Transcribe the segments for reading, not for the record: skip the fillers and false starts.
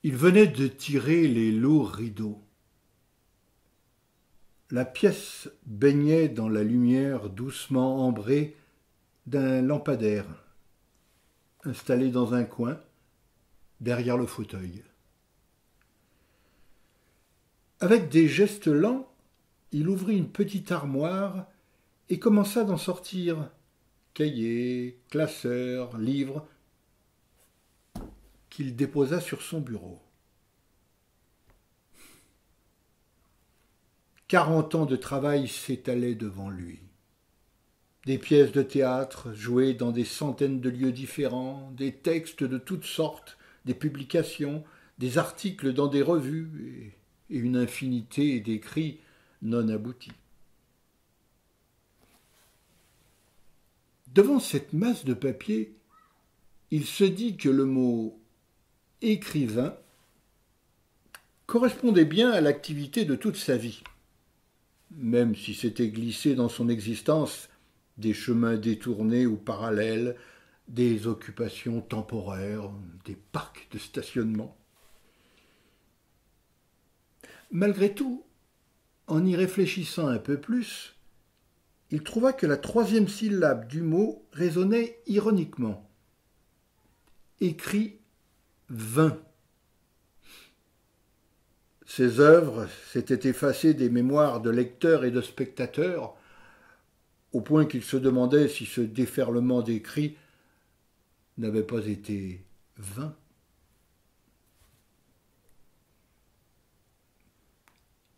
Il venait de tirer les lourds rideaux. La pièce baignait dans la lumière doucement ambrée d'un lampadaire, installé dans un coin, derrière le fauteuil. Avec des gestes lents, il ouvrit une petite armoire et commença d'en sortir cahiers, classeurs, livres, qu'il déposa sur son bureau. 40 ans de travail s'étalaient devant lui. Des pièces de théâtre jouées dans des centaines de lieux différents, des textes de toutes sortes, des publications, des articles dans des revues et une infinité d'écrits non aboutis. Devant cette masse de papier, il se dit que le mot écrivain correspondait bien à l'activité de toute sa vie, même si s'était glissé dans son existence des chemins détournés ou parallèles, des occupations temporaires, des parcs de stationnement. Malgré tout, en y réfléchissant un peu plus, il trouva que la troisième syllabe du mot résonnait ironiquement. Écrit vin. Ses œuvres s'étaient effacées des mémoires de lecteurs et de spectateurs, au point qu'il se demandait si ce déferlement d'écrits n'avait pas été vain.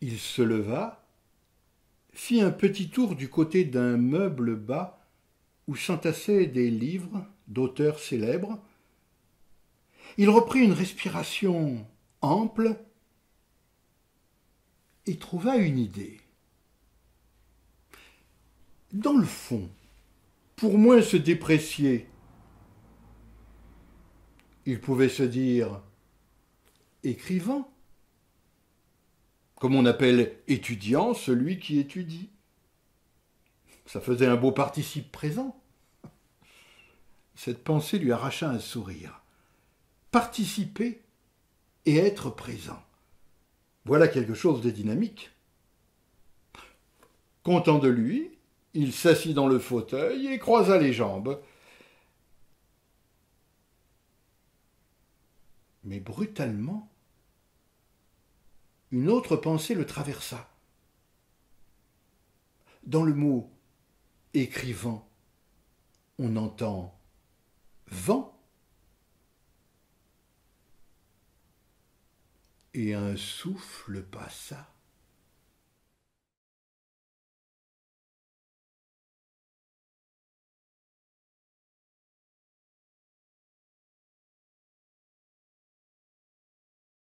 Il se leva, fit un petit tour du côté d'un meuble bas où s'entassaient des livres d'auteurs célèbres. Il reprit une respiration ample et trouva une idée. Dans le fond, pour moins se déprécier, il pouvait se dire écrivain, comme on appelle étudiant celui qui étudie. Ça faisait un beau participe présent. Cette pensée lui arracha un sourire. Participer et être présent. Voilà quelque chose de dynamique. Content de lui, il s'assit dans le fauteuil et croisa les jambes. Mais brutalement, une autre pensée le traversa. Dans le mot écrivant, on entend vent. Et un souffle passa.